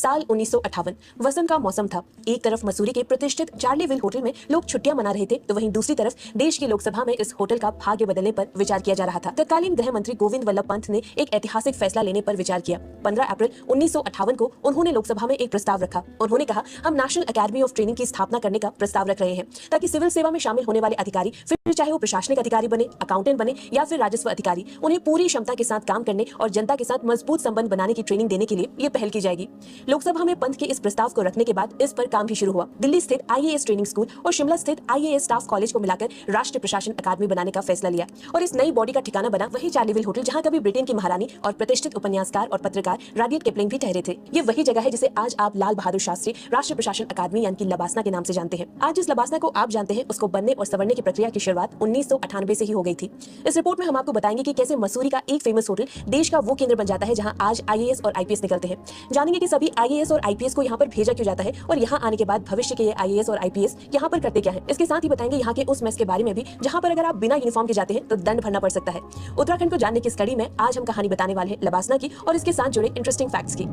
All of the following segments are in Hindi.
साल 1958 वसंत का मौसम था। एक तरफ मसूरी के प्रतिष्ठित चार्लीविल होटल में लोग छुट्टियां मना रहे थे, तो वहीं दूसरी तरफ देश की लोकसभा में इस होटल का भाग्य बदलने पर विचार किया जा रहा था। तत्कालीन गृह मंत्री गोविंद वल्लभ पंत ने एक ऐतिहासिक फैसला लेने पर विचार किया। 15 अप्रैल 1958 को उन्होंने लोकसभा में एक प्रस्ताव रखा। उन्होंने कहा, हम नेशनल अकेडमी ऑफ ट्रेनिंग की स्थापना करने का प्रस्ताव रख रहे हैं, ताकि सिविल सेवा में शामिल होने वाले अधिकारी, फिर चाहे वो प्रशासनिक अधिकारी बने, अकाउंटेंट बने या फिर राजस्व अधिकारी, उन्हें पूरी क्षमता के साथ काम करने और जनता के साथ मजबूत संबंध बनाने की ट्रेनिंग देने के लिए ये पहल की जाएगी। लोकसभा में पंत के इस प्रस्ताव को रखने के बाद इस पर काम भी शुरू हुआ। दिल्ली स्थित आईएएस ट्रेनिंग स्कूल और शिमला स्थित आईएएस स्टाफ कॉलेज को मिलाकर राष्ट्रीय प्रशासन अकादमी बनाने का फैसला लिया और इस नई बॉडी का ठिकाना बना वही चार्लीविल होटल, जहां कभी ब्रिटेन की महारानी और प्रतिष्ठित उपन्यासकार और पत्रकार रडियट किपलिंग भी ठहरे थे। ये वही जगह है जिसे आज आप लाल बहादुर शास्त्री राष्ट्रीय प्रशासन अकादमी यानी कि लबासना के नाम से जानते हैं। आज जिस लबासना को आप जानते हैं, उसको बनने और संवरने की प्रक्रिया की शुरुआत 1998 से ही हो गई थी। इस रिपोर्ट में हम आपको बताएंगे कि कैसे मसूरी का एक फेमस होटल देश का वो केंद्र बन जाता है जहां आज आईएएस और आईपीएस निकलते हैं। जानेंगे कि सभी आईएएस और आईपीएस को यहाँ पर भेजा क्यों जाता है और यहाँ आने के बाद भविष्य के ये आईएएस और आईपीएस यहाँ पर करते क्या है। इसके साथ ही बताएंगे यहाँ के उस मेस के बारे में भी जहाँ पर अगर आप बिना यूनिफॉर्म के जाते हैं तो दंड भरना पड़ सकता है। उत्तराखंड को जानने की इस कड़ी में आज हम कहानी बताने वाले हैं लबासना की और इसके साथ जुड़े इंटरेस्टिंग फैक्ट्स की।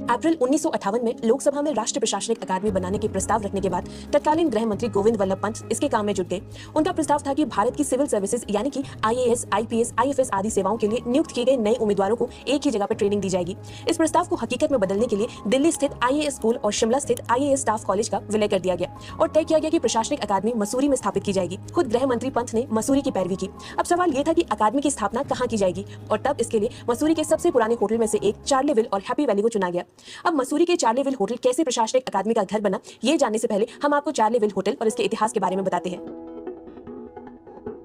अप्रैल 1958 में लोकसभा में राष्ट्रीय प्रशासनिक अकादमी बनाने के प्रस्ताव रखने के बाद तत्कालीन गृह मंत्री गोविंद वल्लभ पंत इसके काम में जुट गए। उनका प्रस्ताव था कि भारत की सिविल सर्विसेज यानी कि आईएएस, आईपीएस, आईएफएस आदि सेवाओं के लिए नियुक्त किए गए नए उम्मीदवारों को एक ही जगह पर ट्रेनिंग दी जाएगी। इस प्रस्ताव को हकीकत में बदलने के लिए दिल्ली स्थित आईएएस स्कूल और शिमला स्थित आईएएस स्टाफ कॉलेज का विलय कर दिया गया और तय किया गया कि प्रशासनिक अकादमी मसूरी में स्थापित की जाएगी। खुद गृह मंत्री पंत ने मसूरी की पैरवी की। अब सवाल ये था कि अकादमी की स्थापना कहाँ की जाएगी और तब इसके लिए मसूरी के सबसे पुराने होटल में से एक चार्लीविल और हैप्पी वैली को चुना गया। अब मसूरी के चार्लीविल होटल कैसे प्रशासनिक अकादमी का घर बना, ये जानने से पहले हम आपको चार्लीविल होटल और इसके इतिहास के बारे में बताते हैं।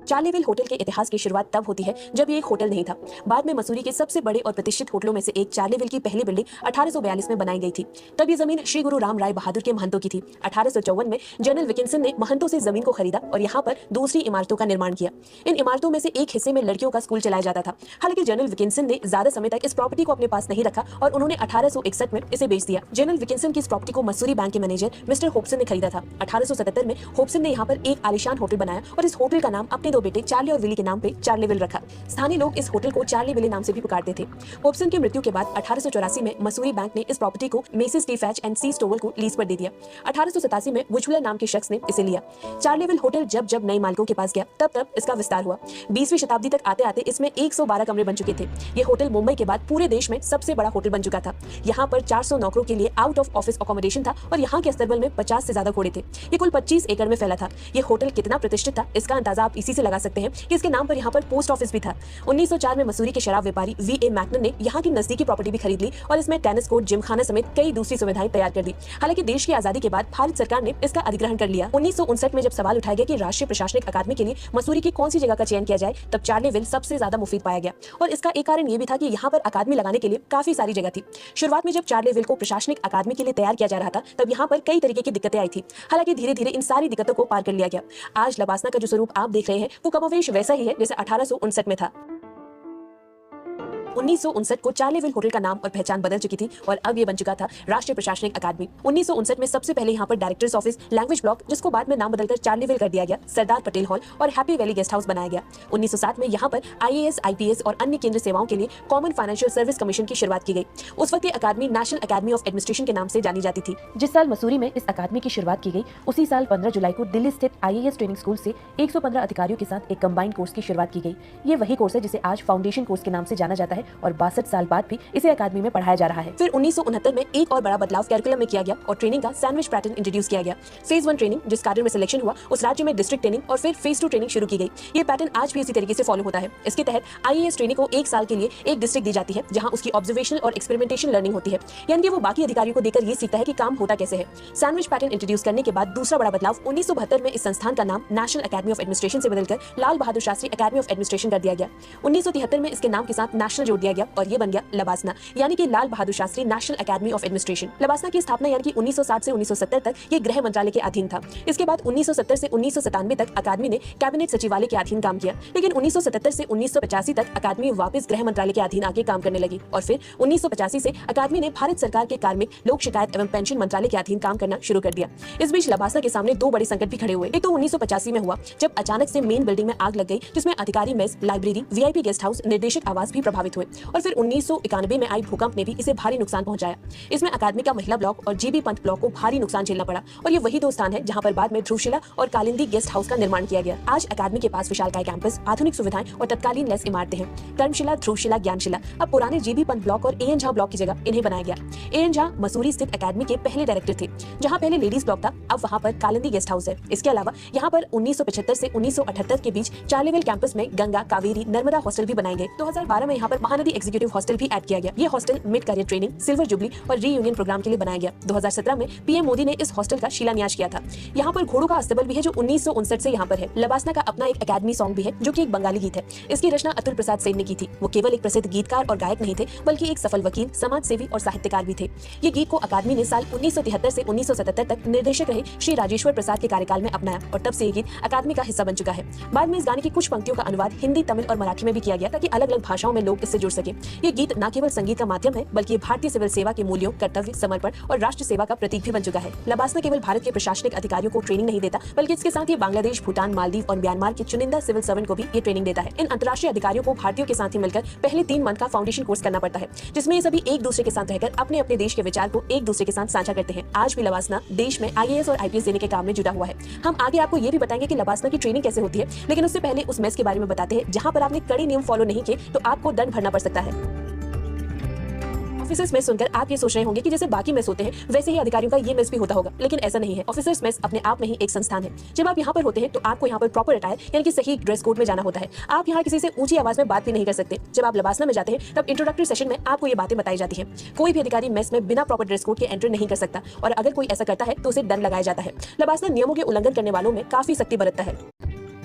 चार्लीविल होटल के इतिहास की शुरुआत तब होती है जब ये एक होटल नहीं था। बाद में मसूरी के सबसे बड़े और प्रतिष्ठित होटलों में से एक चार्लीविल की पहली बिल्डिंग 1842 में बनाई गई थी। तब ये जमीन श्री गुरु राम राय बहादुर के महंतों की थी। 1854 में जनरल विकिंसन ने महंतों से जमीन को खरीदा और यहाँ पर दूसरी इमारतों का निर्माण किया। इन इमारतों में से एक हिस्से में लड़कियों का स्कूल चलाया जाता था। हालांकि जनरल विकिंसन ने ज्यादा समय तक इस प्रॉपर्टी को अपने पास नहीं रखा और उन्होंने 1861 में इसे बेच दिया। जनरल विकिंसन की इस प्रॉपर्टी को मसूरी बैंक के मैनेजर मिस्टर होप्सन ने खरीदा था। 1877 में होप्सन ने यहाँ पर एक आलीशान होटल बनाया और इस होटल का नाम अपने दो बेटे चार्ली और विली के नाम पे चार्लीविल रखा। स्थानीय लोग इस होटल को चार्लीविल नाम से भी पुकारते थे। होप्सन की मृत्यु के बाद 1884 में मसूरी बैंक ने इस प्रॉपर्टी को मिसेस टी फैच एंड सी स्टोवल को लीज पर दे दिया। 1887 में वुचुलर नाम के शख्स ने इसे लिया। चार्लीविल होटल जब जब नए मालिकों के पास गया तब इसका विस्तार हुआ। 20वीं शताब्दी तक आते आते इसमें 112 कमरे बन चुके थे। ये होटल मुंबई के बाद पूरे देश में सबसे बड़ा होटल बन चुका था। यहाँ पर 400 नौकरों के लिए आउट ऑफ ऑफिस अकोमोडेशन था और यहाँ के अस्तबल में 50 से ज्यादा घोड़े थे। ये कुल 25 एकड़ में फैला था। ये होटल कितना प्रतिष्ठित था, इसका अंदाजा आप इसी से लगा सकते हैं कि इसके नाम पर यहाँ पर पोस्ट ऑफिस भी था। 1904 में मसूरी के शराब व्यापारी वीए मैकनन ने यहाँ की नजदीकी प्रॉपर्टी भी खरीद ली और इसमें टेनिस कोर्ट, जिमखाना समेत कई दूसरी सुविधाएं तैयार कर दी। हालांकि देश की आजादी के बाद भारत सरकार ने इसका अधिग्रहण कर लिया। 1959 में जब सवाल उठाया गया कि राष्ट्रीय प्रशासनिक अकादमी के लिए मसूरी की कौन सी जगह का चयन किया जाए, तब चार्लीविल सबसे ज्यादा मुफीद पाया गया और इसका एक कारण ये भी था कि यहाँ पर अकादमी लगाने के लिए काफी सारी जगह थी। शुरुआत में जब चार्लीविल को प्रशासनिक अकादमी के लिए तैयार किया जा रहा था, तब यहाँ पर कई तरीके की दिक्कतें आई थी। हालांकि धीरे धीरे इन सारी दिक्कतों को पार कर लिया गया। आज लबासना का जो स्वरूप आप देख रहे हैं वो कमोवेश वैसा ही है जैसे 1859 में था। 1959 को चार्लीविल होटल का नाम और पहचान बदल चुकी थी और अब ये बन चुका था राष्ट्रीय प्रशासनिक अकादमी। 1959 में सबसे पहले यहाँ पर डायरेक्टर्स ऑफिस, लैंग्वेज ब्लॉक, जिसको बाद में नाम बदलकर चार्लीविल कर दिया गया, सरदार पटेल हॉल और हैप्पी वैली गेस्ट हाउस बनाया गया। 1907 में यहाँ पर आईएएस, आईपीएस और अन्य केंद्र सेवाओं के लिए कॉमन फाइनेंशियल सर्विस कमीशन की शुरुआत की गई। उस वक्त ये अकादमी नेशनल अकादमी ऑफ एडमिनिस्ट्रेशन के नाम से जानी जाती थी। जिस साल मसूरी में इस अकादमी की शुरुआत की गई, उसी साल 15 जुलाई को दिल्ली स्थित आईएएस ट्रेनिंग स्कूल से 115 अधिकारियों के साथ एक कंबाइंड कोर्स की शुरुआत की गई। ये वही कोर्स है जिसे आज फाउंडेशन कोर्स के नाम से जाना जाता है और 62 साल बाद भी इसे अकादमी में पढ़ाया जा रहा है। फिर 1969 में एक और बड़ा बदलाव कैरिकुलम में किया गया और ट्रेनिंग का सैंडविच पैटर्न इंट्रोड्यूस किया गया। फेज 1 ट्रेनिंग जिस कार्य में सिलेक्शन हुआ, उस राज्य में डिस्ट्रिक्ट ट्रेनिंग और फिर फेज 2 ट्रेनिंग शुरू की गई। ये पैटर्न आज भी इसी तरीके से फॉलो होता है। इसके तहत आईएएस ट्रेनिंग को 1 साल के लिए एक डिस्ट्रिक्ट दी जाती है जहां उसकी ऑब्जर्वेशनल और एक्सपेरिमेंटेशन लर्निंग होती है, यानी कि वो बाकी अधिकारियों को देकर ये सीखता है कि काम होता कैसे है। सैंडविच पैटर्न इंट्रोड्यूस करने के बाद दूसरा बड़ा बदलाव 1972 में इस संस्थान का नाम नेशनल अकादमी ऑफ एडमिनिस्ट्रेशन से बदलकर लाल बहादुर शास्त्री अकादमी ऑफ एडमिनिस्ट्रेशन कर दिया गया। 1973 में इसके नाम के साथ नेशनल जोड़ दिया गया और ये बन गया लबासना, यानी कि Lal Bahadur Shastri national academy of administration. LBSNAA की स्थापना यानी कि 1960 से 1970 तक ये गृह मंत्रालय के अधीन था। इसके बाद 1970 से 1997 तक अकादमी ने कैबिनेट सचिवालय के अधीन काम किया, लेकिन 1977 से 1985 तक अकादमी वापस गृह मंत्रालय के अधीन आके काम करने लगी और फिर 1985 से अकादमी ने भारत सरकार के कार्मिक, लोक शिकायत एवं पेंशन मंत्रालय के अधीन काम करना शुरू कर दिया। इस बीच लबासना के सामने दो बड़े संकट भी खड़े हुए। एक तो 1985 में हुआ जब अचानक से मेन बिल्डिंग में आग लग गई, जिसमें अधिकारी mess, library, VIP guest house, निर्देशक आवास भी प्रभावित हुए और फिर 1991 में आई भूकंप ने भी इसे भारी नुकसान पहुंचाया। इसमें अकादमी का महिला ब्लॉक और जीबी पंत ब्लॉक को भारी नुकसान झेलना पड़ा और ये वही दो स्थान है जहां पर बाद में ध्रुवशिला और कालिंदी गेस्ट हाउस का निर्माण किया गया। आज अकादमी के पास विशालकाय कैंपस, आधुनिक सुविधाएं और तत्कालीन लेस इमारतें हैं। कर्मशिला, ध्रुवशिला, ज्ञानशिला अब पुराने जीबी पंत ब्लॉक और एएन झा ब्लॉक की जगह इन्हें बनाया गया। एएन झा मसूरी स्थित अकादमी के पहले डायरेक्टर थे। जहां पहले लेडीज ब्लॉक था, अब वहां पर कालिंदी गेस्ट हाउस है। इसके अलावा यहां पर 1975 से 1978 के बीच 4 लेवल कैंपस में गंगा, कावेरी, नर्मदा हॉस्टल भी बनाए गए। 2012 में यहां पर महानदी एग्जीक्यूटिव हॉस्टल भी ऐड किया गया। ये hostel mid career training, silver jubilee और रीयूनियन प्रोग्राम के लिए बनाया गया। 2017 में पीएम मोदी ने इस हॉस्टल का शिलान्यास किया था। यहाँ पर घोड़ों का अस्तबल भी है जो 1959 से यहाँ पर है। लबासना का अपना एक अकादमी सॉन्ग भी है जो कि एक बंगाली गीत है। इसकी रचना अतुल प्रसाद सेन ने की थी। वो केवल एक प्रसिद्ध गीतकार और गायक नहीं थे, बल्कि एक सफल वकील, समाज सेवी और साहित्यकार भी थे। ये गीत को अकादमी ने साल 1973 से 1977 तक निर्देशक रहे श्री राजेश्वर प्रसाद के कार्यकाल में अपनाया और तब से ये गीत अकादमी का हिस्सा बन चुका है। बाद में इस गाने की कुछ पंक्तियों का अनुवाद हिंदी, तमिल और मराठी में भी किया गया ताकि अलग अलग भाषाओं में लोग इससे जुड़ सके। ये गीत न केवल संगीत का माध्यम है, बल्कि भारतीय सिविल सेवा के मूल्यों, कर्तव्य, समर्पण और राष्ट्र सेवा का प्रतीक भी बन चुका है। लबासना केवल भारत के प्रशासनिक अधिकारियों को ट्रेनिंग नहीं देता, बल्कि इसके साथ ही बांग्लादेश, भूटान, मालदीव और म्यांमार के चुनिंदा सिविल सर्वेंट को भी ये ट्रेनिंग देता है। इन अंतर्राष्ट्रीय अधिकारियों को भारतीयों के साथ ही मिलकर पहले 3 मंथ का फाउंडेशन कोर्स करना पड़ता है, जिसमें ये सभी एक दूसरे के साथ रहकर अपने अपने देश के विचार को एक दूसरे के साथ साझा करते हैं। आज भी लबासना देश में आईएएस और आईपीएस देने के काम में जुटा हुआ है। हम आगे आपको ये भी बताएंगे कि लबासना की ट्रेनिंग कैसे होती है, लेकिन उससे पहले उस मेस के बारे में बताते हैं जहां पर आपने कड़े नियम फॉलो नहीं किए तो आपको दंड भरना पड़ सकता है। ऑफिसर्स मेस सुनकर आप ये सोच रहे होंगे कि जैसे बाकी मेस होते हैं वैसे ही अधिकारियों का ये मेस भी होता होगा, लेकिन ऐसा नहीं है। ऑफिसर्स मेस अपने आप में ही एक संस्थान है। जब आप यहाँ पर होते हैं तो आपको यहाँ पर प्रॉपर अटायर यानी कि सही ड्रेस कोड में जाना होता है। आप यहाँ किसी से ऊंची आवाज में बात भी नहीं कर सकते। जब आप लबासना में जाते हैं तब इंट्रोडक्टरी सेशन में आपको ये बातें बताई जाती है। कोई भी अधिकारी मेस में बिना प्रॉपर ड्रेस कोड के एंटर नहीं कर सकता और अगर कोई ऐसा करता है तो उसे दंड लगाया जाता है। लबासना नियमों के उल्लंघन करने वालों में काफी सख्ती बरतता है।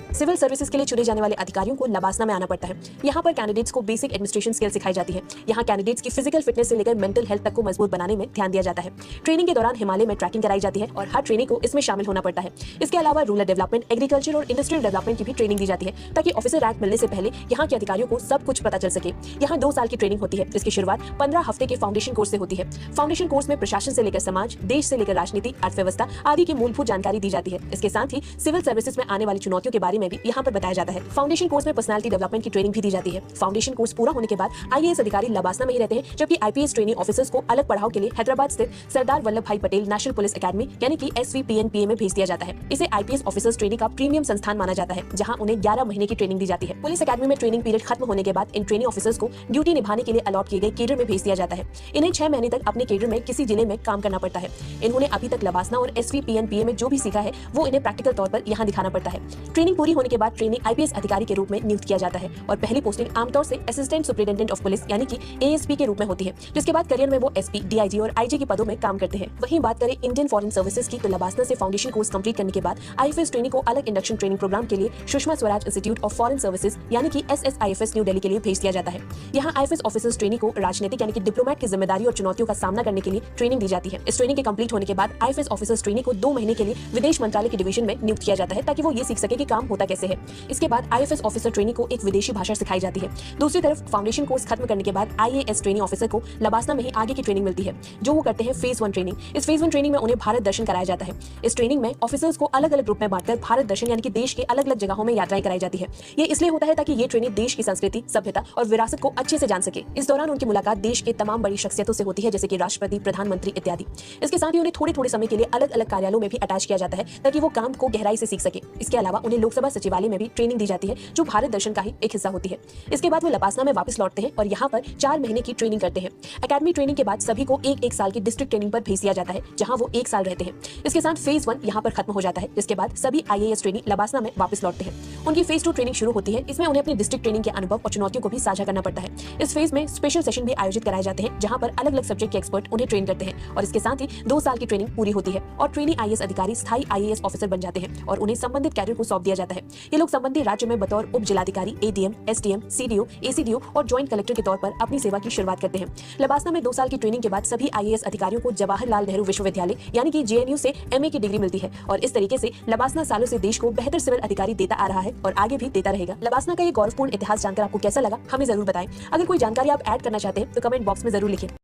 सिविल सर्विसेज के लिए चुने जाने वाले अधिकारियों को लबासना में आना पड़ता है। यहाँ पर कैंडिडेट्स को बेसिक एडमिनिस्ट्रेशन स्किल सिखाई जाती है। यहाँ कैंडिडेट्स की फिजिकल फिटनेस से लेकर मेंटल हेल्थ तक को मजबूत बनाने में ध्यान दिया जाता है। ट्रेनिंग के दौरान हिमालय में ट्रैकिंग कराई जाती है और हर ट्रेनिंग को इसमें शामिल होना पड़ता है। इसके अलावा रूरल डेवलपमेंट, एग्रीकल्चर और इंडस्ट्रियल डेवलपमेंट की भी ट्रेनिंग दी जाती है ताकि ऑफिसर रैंक मिलने से पहले यहाँ के अधिकारियों को सब कुछ पता चल सके। यहाँ 2 साल की ट्रेनिंग होती है। इसकी शुरुआत 15 हफ्ते के फाउंडेशन कोर्स से होती है। फाउंडेशन कोर्स में प्रशासन से लेकर समाज, देश से लेकर राजनीति, अर्थव्यवस्था आदि की मूलभूत जानकारी दी जाती है। इसके साथ ही सिविल सर्विसेज में आने वाली चुनौतियों के बारे में भी यहाँ पर बताया जाता है। फाउंडेशन कोर्स में पर्सनालिटी डेवलपमेंट की ट्रेनिंग भी दी जाती है। फाउंडेशन कोर्स पूरा होने के बाद आईएएस अधिकारी लबासना में ही रहते हैं, जबकि आईपीएस ट्रेनिंग ऑफिसर्स को अलग पढ़ाव के लिए हैदराबाद स्थित सरदार वल्लभ भाई पटेल नेशनल पुलिस एकेडमी यानी कि SVPNPA में भेज दिया जाता है। इसे आईपीएस ऑफिसर्स ट्रेनिंग का प्रीमियम संस्थान माना जाता है, जहां उन्हें 11 महीने की ट्रेनिंग दी जाती है। पुलिस एकेडमी में ट्रेनिंग पीरियड खत्म होने के बाद इन ट्रेनिंग ऑफिसर्स को ड्यूटी निभाने के लिए अलॉट किए गए केडर में भेज दिया जाता है। इन्हें 6 महीने तक अपने केडर में किसी जिले में काम करना पड़ता है। इन्होंने अभी तक लबासना और SVPNPA में जो भी सीखा है वो इन्हें प्रैक्टिकल तौर पर यहाँ दिखाना पड़ता है। ट्रेनिंग पूरी होने के बाद ट्रेनिंग आईपीएस अधिकारी के रूप में नियुक्त किया जाता है और पहली पोस्टिंग आमतौर से असिस्टेंट सुपरिटेंडेंट ऑफ पुलिस यानी कि ASP के रूप में होती है, जिसके बाद करियर में वो SP, DIG और IG के पदों में काम करते हैं। वहीं बात करें इंडियन फॉरेन सर्विसेज की तो लबासना से फाउंडेशन कोर्स कंप्लीट करने के बाद IFS ट्रेनिंग को अलग इंडक्शन ट्रेनिंग प्रोग्राम के लिए Sushma Swaraj institute of foreign services यानी कि SSIFS न्यू दिल्ली के लिए भेज दिया जाता है। यहाँ IFS ऑफिसर्स ट्रेनिंग को राजनीतिक यानी कि डिप्लोमेट की जिम्मेदारी और चुनौतियों का सामना करने के लिए ट्रेनिंग दी जाती है। इस ट्रेनिंग के कंप्लीट होने के बाद IFS ऑफिसर्स ट्रेनिंग को 2 महीने के लिए विदेश मंत्रालय के डिवीजन में नियुक्त किया जाता है ताकि वो ये सीख सके कि काम होता कैसे है। इसके बाद IFS ऑफिसर ट्रेनिंग को एक विदेशी भाषा सिखाई जाती है। दूसरी तरफ फाउंडेशन कोर्स खत्म करने के बाद IAS ट्रेनिंग ऑफिसर को लबासना में ही आगे की ट्रेनिंग मिलती है, जो वो करते हैं फेज 1 ट्रेनिंग। इस फेज 1 ट्रेनिंग में उन्हें भारत दर्शन कराया जाता है। इस ट्रेनिंग में ऑफिसर्स को अलग अलग ग्रुप में बांटकर भारत दर्शन यानी कि देश के अलग अलग जगहों में यात्राएं कराई जाती है। ये इसलिए होता है ताकि ये ट्रेनिंग देश की संस्कृति, सभ्यता और विरासत को अच्छे से जान सके। इस दौरान उनकी मुलाकात देश के तमाम बड़ी शख्सियतों से होती है, जैसे कि राष्ट्रपति, प्रधानमंत्री इत्यादि। इसके साथ ही उन्हें थोड़े थोड़े समय के लिए अलग अलग कार्यालयों में भी अटैच किया जाता है ताकि वो काम को गहराई से सीख सके। इसके अलावा उन्हें लोकसभा सचिवालय में भी ट्रेनिंग दी जाती है, जो भारत दर्शन का ही एक हिस्सा होती है। इसके बाद वो लबासना में वापस लौटते हैं और यहाँ पर 4 महीने की ट्रेनिंग करते हैं। एकेडमी ट्रेनिंग के बाद सभी को एक साल की डिस्ट्रिक्ट ट्रेनिंग पर भेज दिया जाता है, जहाँ वो 1 साल रहते हैं। इसके साथ फेज 1 यहाँ पर खत्म हो जाता है, जिसके बाद सभी IAS ट्रेनिंग लबासना में वापस लौटते हैं। उनकी फेज 2 ट्रेनिंग शुरू होती है। इसमें उन्हें अपनी डिस्ट्रिक्ट ट्रेनिंग के अनुभव और चुनौतियों को भी साझा करना पड़ता है। इस फेज में स्पेशल सेशन भी आयोजित कराए जाते हैं, जहाँ पर अलग अलग सब्जेक्ट के एक्सपर्ट उन्हें ट्रेन करते हैं और इसके साथ ही 2 साल की ट्रेनिंग पूरी होती है और ट्रेनी IAS अधिकारी स्थायी IAS ऑफिसर बन जाते हैं और उन्हें संबंधित कैरियर को सौंप दिया जाता है। है। ये लोग संबंधित राज्य में बतौर उप जिलाधिकारी, एडीएम, एसडीएम, सीडीओ, एसीडीओ और ज्वाइंट कलेक्टर के तौर पर अपनी सेवा की शुरुआत करते हैं। लबासना में 2 साल की ट्रेनिंग के बाद सभी आईएएस अधिकारियों को जवाहरलाल नेहरू विश्वविद्यालय यानी कि जेएनयू से एमए की डिग्री मिलती है और इस तरीके से लबासना सालों से देश को बेहतर सिविल अधिकारी देता आ रहा है और आगे भी देता रहेगा। लबासना का ये गौरवपूर्ण इतिहास जानकर आपको कैसा लगा, हमें जरूर बताएं। अगर कोई जानकारी आप ऐड करना चाहते हैं तो कमेंट बॉक्स में जरूर लिखें।